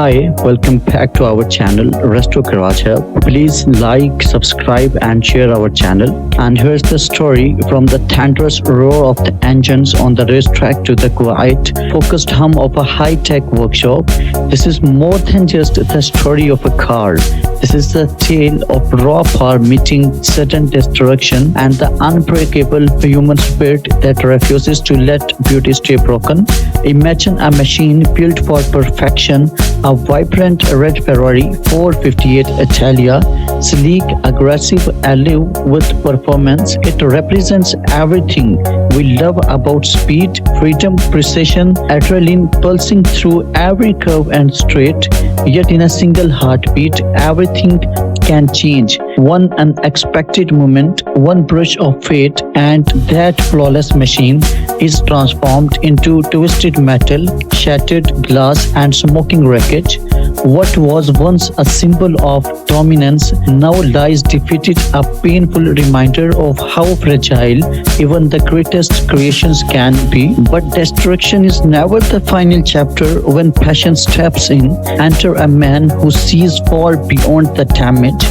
Hi, welcome back to our channel Resto Garage Hub. Please like, subscribe and share our channel. And here's the story from the thunderous roar of the engines on the racetrack to the quiet, focused hum of a high-tech workshop. This is more than just the story of a car. This is the tale of raw power meeting sudden destruction and the unbreakable human spirit that refuses to let beauty stay broken. Imagine a machine built for perfection, a vibrant red Ferrari 458 Italia, sleek, aggressive, alive with performance. It represents everything we love about speed, freedom, precision, adrenaline pulsing through every curve and straight. Yet in a single heartbeat, everything can change. One unexpected moment, one brush of fate, and that flawless machine is transformed into twisted metal, shattered glass, and smoking wreckage. What was once a symbol of dominance now lies defeated, a painful reminder of how fragile even the greatest creations can be. But destruction is never the final chapter. When passion steps in, enter a man who sees far beyond the damage.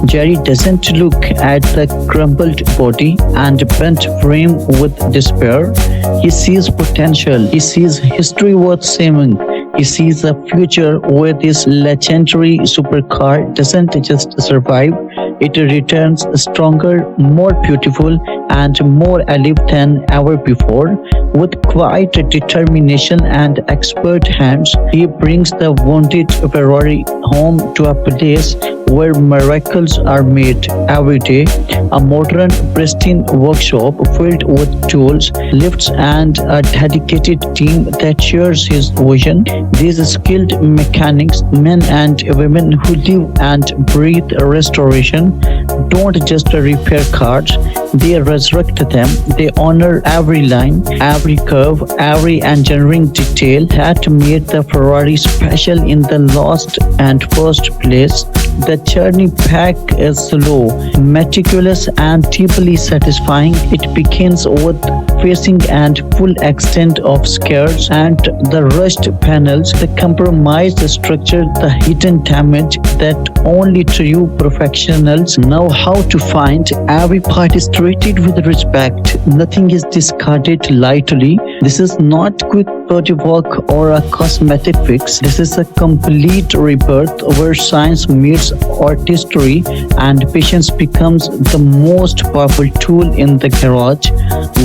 Jerry doesn't look at the crumbled body and bent frame with despair. He sees potential. He sees history worth saving. He sees a future where this legendary supercar doesn't just survive, it returns stronger, more beautiful, and more alive than ever before. With quiet determination and expert hands, he brings the wounded Ferrari home to a place where miracles are made every day. A modern, pristine workshop filled with tools, lifts, and a dedicated team that shares his vision. These skilled mechanics, men and women who live and breathe restoration, don't just repair cars, they resurrect them. They honor every line, every curve, every engineering detail that made the Ferrari special in the last and first place. The journey back is slow, meticulous, and deeply satisfying. It begins with facing and full extent of scars and the rushed panels, the compromised structure, the hidden damage that only true professionals know how to find. Every part is treated with respect. Nothing is discarded lightly. This is not quick bodywork or a cosmetic fix. This is a complete rebirth where science meets artistry and patience becomes the most powerful tool in the garage.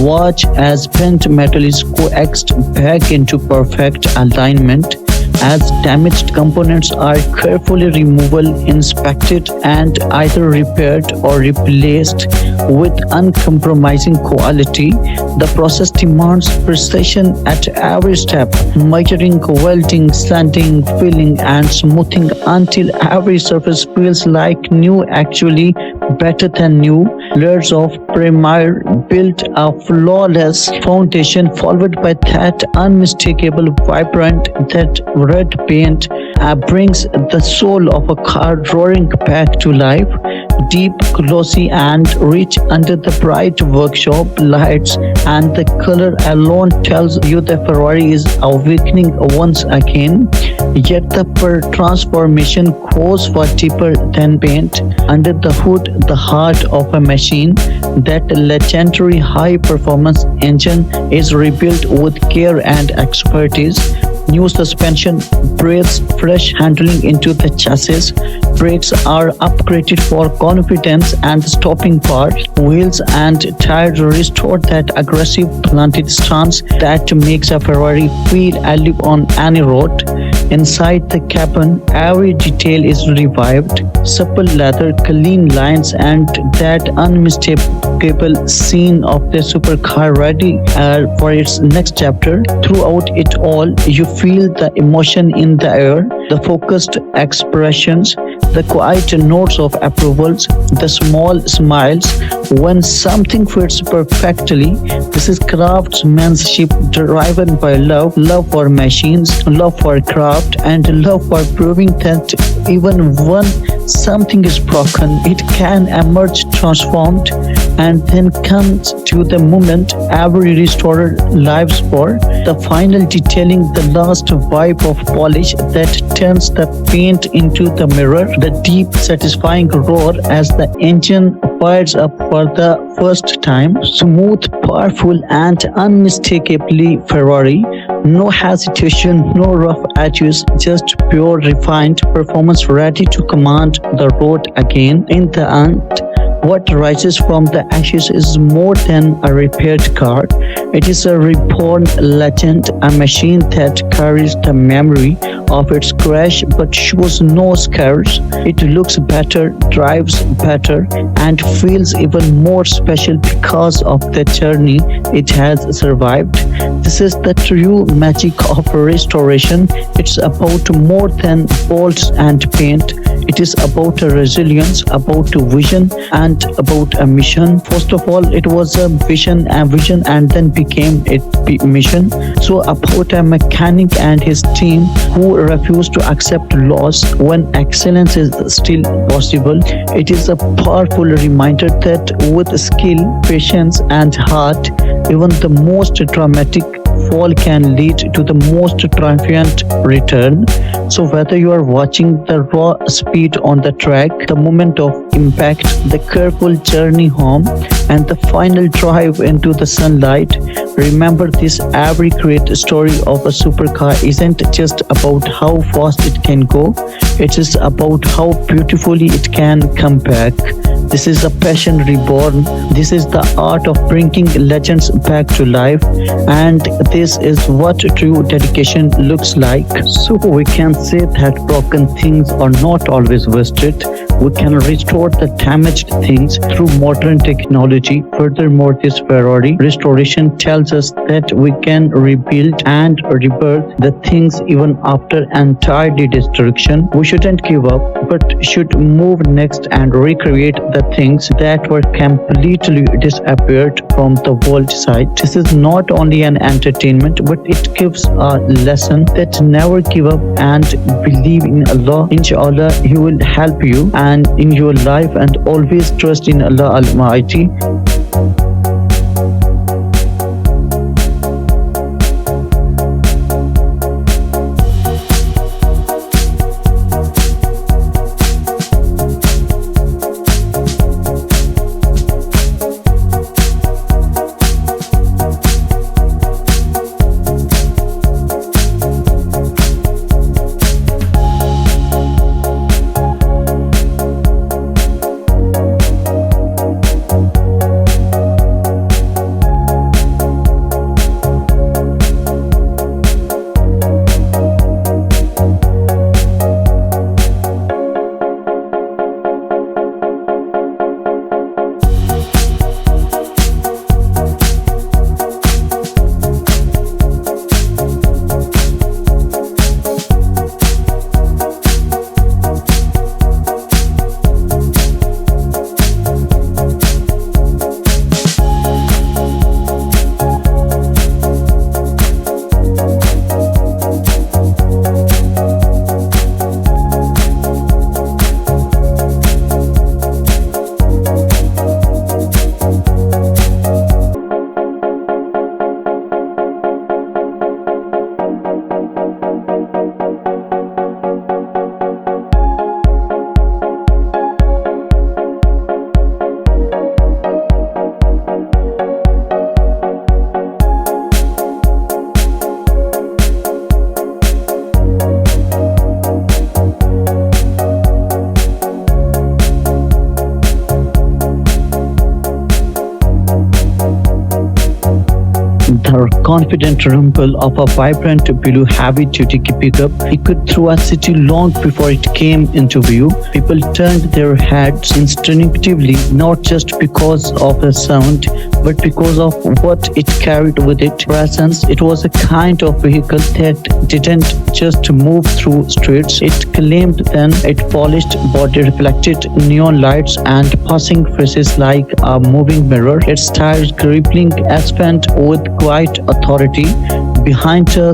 Watch as bent metal is coaxed back into perfect alignment, as damaged components are carefully removed, inspected, and either repaired or replaced with uncompromising quality. The process demands precision at every step, measuring, welding, slanting, filling, and smoothing until every surface feels like new, actually better than new. Layers of primer build a flawless foundation, followed by that unmistakable vibrant, that red paint brings the soul of a car roaring back to life. Deep, glossy, and rich under the bright workshop lights, and the color alone tells you the Ferrari is awakening once again. Yet the transformation goes far deeper than paint. Under the hood, the heart of a machine, that legendary high-performance engine is rebuilt with care and expertise. New suspension breathes fresh handling into the chassis. Brakes are upgraded for confidence and stopping power. Wheels and tires restore that aggressive planted stance that makes a Ferrari feel alive on any road. Inside the cabin, every detail is revived. Supple leather, clean lines, and that unmistakable scene of the supercar ready for its next chapter. Throughout it all, you feel the emotion in the air, the focused expressions, the quiet notes of approvals, the small smiles when something fits perfectly. This is craftsmanship driven by love, love for machines, love for craft, and love for proving that even when something is broken, it can emerge transformed. And then comes to the moment every restorer lives for, the final detailing, the last wipe of polish that turns the paint into the mirror, the deep satisfying roar as the engine fires up for the first time. Smooth, powerful and unmistakably Ferrari. No hesitation, no rough edges, just pure refined performance ready to command the road again. In the end, what rises from the ashes is more than a repaired car. It is a reborn legend, a machine that carries the memory of its crash but shows no scars. It looks better, drives better, and feels even more special because of the journey it has survived. This is the true magic of restoration. It's about more than bolts and paint. It is about a resilience, about a vision, and about a mission. First of all, it was a vision, and then became a mission. So about a mechanic and his team who refused to accept loss when excellence is still possible. It is a powerful reminder that with skill, patience, and heart, even the most dramatic fall can lead to the most triumphant return. So whether you are watching the raw speed on the track, the moment of impact, the careful journey home, and the final drive into the sunlight, remember this: every great story of a supercar isn't just about how fast it can go, it is about how beautifully it can come back. This is a passion reborn. This is the art of bringing legends back to life. And this is what true dedication looks like. So we can say that broken things are not always wasted. We can restore the damaged things through modern technology. Furthermore, this Ferrari restoration tells us that we can rebuild and rebirth the things even after entirely destruction. We shouldn't give up, but should move next and recreate the things that were completely disappeared from the world side. This is not only an entertainment, but it gives a lesson that never give up and believe in Allah. Inshallah, He will help you and in your life, and always trust in Allah Almighty. The confident rumble of a vibrant blue heavy-duty pickup echoed through a city long before it came into view. People turned their heads instinctively, not just because of the sound, but because of what it carried with it. Presence. It was a kind of vehicle that didn't just move through streets. It claimed them. Its polished body reflected neon lights and passing faces like a moving mirror. Its tires gripping asphalt with quiet authority. Behind the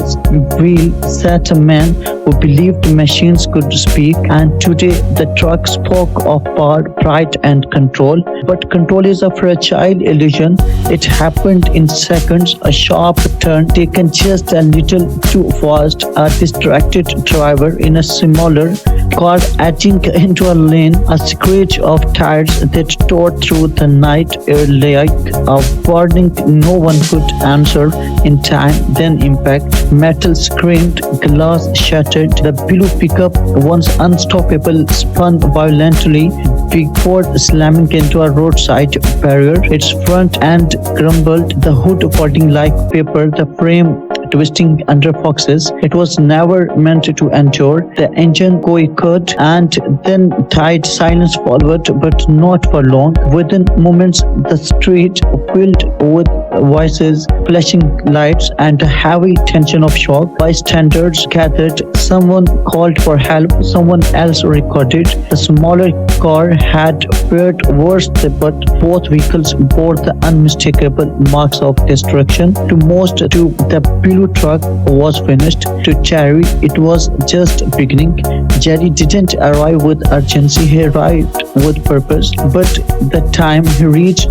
wheel sat a man who believed machines could speak, and today the truck spoke of power, pride, and control. But control is a fragile illusion. It happened in seconds, a sharp turn taken just a little too fast, a distracted driver in a smaller car edging into a lane, a screech of tires that tore through the night air like a warning no one could answer in time. Then impact, metal screamed, glass shattered, the blue pickup, once unstoppable, spun violently before slamming into a roadside barrier. Its front end crumbled, the hood falling like paper, the frame twisting under foxes. It was never meant to endure. The engine could and then tied silence followed, but not for long. Within moments, the street filled with voices, flashing lights, and a heavy tension of shock. Bystanders gathered. Someone called for help. Someone else recorded. The smaller car had fared worse, but both vehicles bore the unmistakable marks of destruction. To most, to the blue truck was finished. To Jerry, it was just beginning. Jerry didn't arrive with urgency. He arrived with purpose. But the time he reached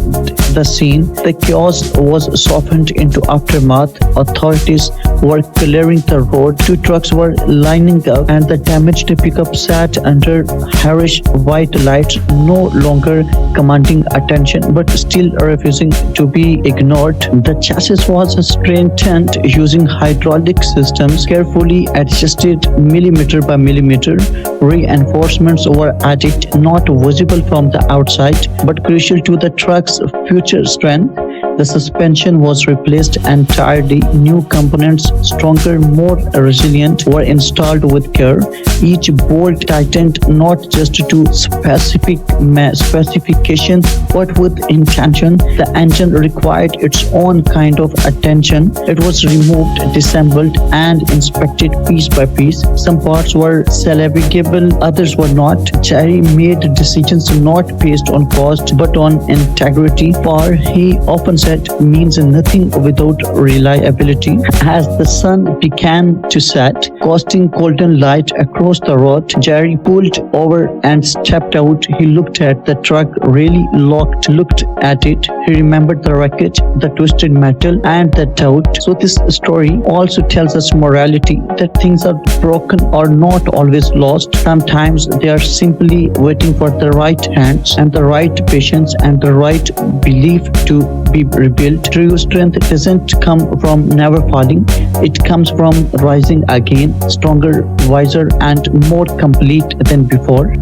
the scene, the chaos was softened into aftermath. Authorities were clearing the road. Two trucks were lining up, and the damaged pickup sat under harsh white lights, no longer commanding attention, but still refusing to be ignored. The chassis was strengthened using hydraulic systems, carefully adjusted millimeter by millimeter. Reinforcements were added, not visible from the outside, but crucial to the truck's future strength. The suspension was replaced entirely. New components, stronger, more resilient, were installed with care. Each bolt tightened not just to specification but with intention. The engine required its own kind of attention. It was removed, disassembled, and inspected piece by piece. Some parts were salvageable, others were not. Jerry made decisions not based on cost but on integrity. Power, he often said, means nothing without reliability. As the sun began to set, casting golden light across the road, Jerry pulled over and stepped out. He looked at the truck, really looked at it. He remembered the wreckage, the twisted metal, and the doubt. So this story also tells us morality, that things are broken or not always lost. Sometimes they are simply waiting for the right hands and the right patience and the right belief to be rebuilt. True strength doesn't come from never falling. It comes from rising again, stronger, wiser, and more complete than before.